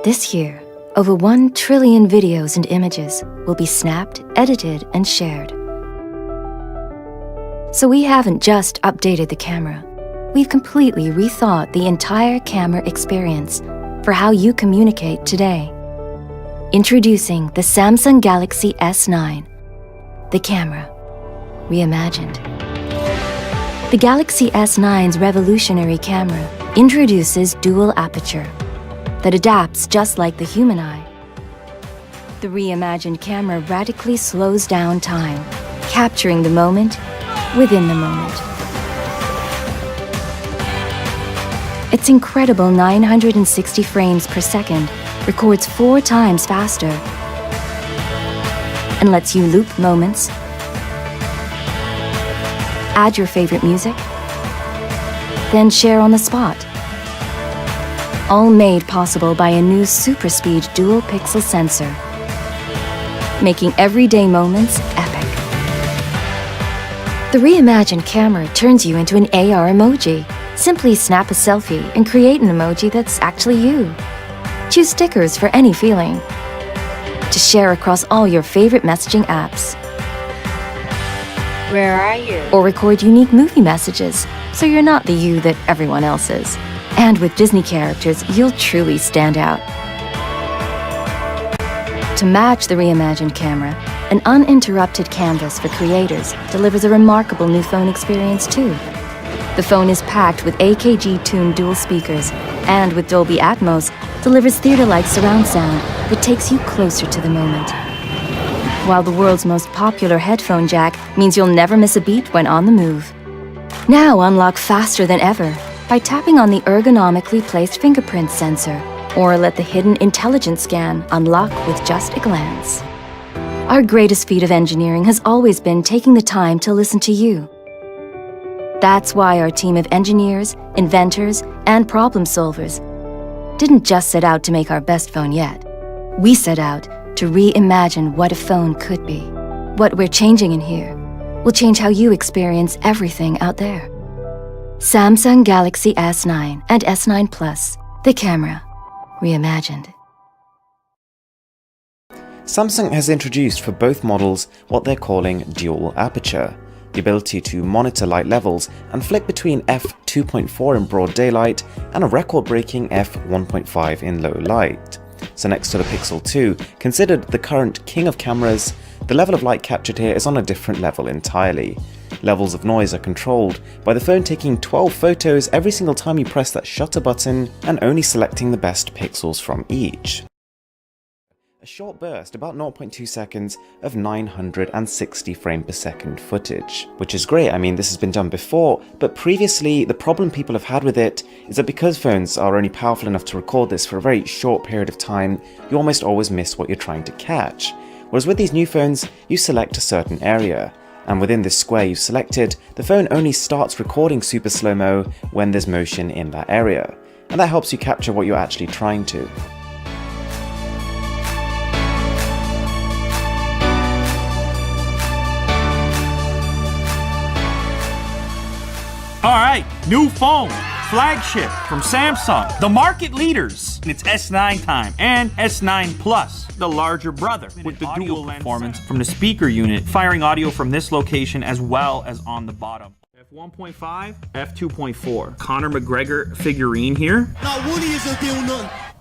This year, over 1 trillion videos and images will be snapped, edited, and shared. So we haven't just updated the camera. We've completely rethought the entire camera experience for how you communicate today. Introducing the Samsung Galaxy S9, the camera reimagined. The Galaxy S9's revolutionary camera introduces dual aperture that adapts just like the human eye. The reimagined camera radically slows down time, capturing the moment within the moment. Its incredible 960 frames per second records 4 times faster and lets you loop moments, add your favorite music, then share on the spot. All made possible by a new super speed dual pixel sensor, making everyday moments epic. The reimagined camera turns you into an AR emoji. Simply snap a selfie and create an emoji that's actually you. Choose stickers for any feeling to share across all your favorite messaging apps. Where are you? Or record unique movie messages so you're not the you that everyone else is. And with Disney characters, you'll truly stand out. To match the reimagined camera, an uninterrupted canvas for creators delivers a remarkable new phone experience too. The phone is packed with AKG-tuned dual speakers and with Dolby Atmos delivers theater-like surround sound that takes you closer to the moment. While the world's most popular headphone jack means you'll never miss a beat when on the move. Now unlock faster than ever by tapping on the ergonomically placed fingerprint sensor, or let the hidden intelligence scan unlock with just a glance. Our greatest feat of engineering has always been taking the time to listen to you. That's why our team of engineers, inventors, and problem solvers didn't just set out to make our best phone yet. We set out to reimagine what a phone could be. What we're changing in here will change how you experience everything out there. Samsung Galaxy S9 and S9 Plus, the camera reimagined. Samsung has introduced for both models what they're calling dual aperture, the ability to monitor light levels and flick between f2.4 in broad daylight and a record-breaking f1.5 in low light. So next to the Pixel 2, considered the current king of cameras, the level of light captured here is on a different level entirely. Levels of noise are controlled by the phone taking 12 photos every single time you press that shutter button and only selecting the best pixels from each. A short burst, about 0.2 seconds, of 960 frame per second footage. Which is great, I mean this has been done before, but previously the problem people have had with it is that because phones are only powerful enough to record this for a very short period of time, you almost always miss what you're trying to catch. Whereas with these new phones, you select a certain area, and within this square you've selected, the phone only starts recording super slow-mo when there's motion in that area, and that helps you capture what you're actually trying to. Alright, new phone, flagship from Samsung, the market leaders. It's S9 time and S9 Plus, the larger brother, with the dual performance from the speaker unit, firing audio from this location as well as on the bottom. F1.5, F2.4. Conor McGregor figurine here.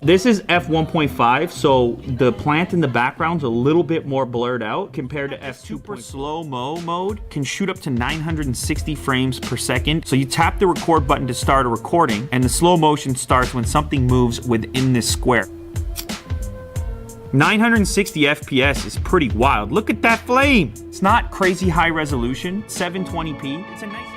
This is F1.5, so the plant in the background's a little bit more blurred out compared to F2. Super slow-mo mode can shoot up to 960 frames per second. So you tap the record button to start a recording, and the slow motion starts when something moves within this square. 960 FPS is pretty wild. Look at that flame! It's not crazy high resolution, 720p. It's a nice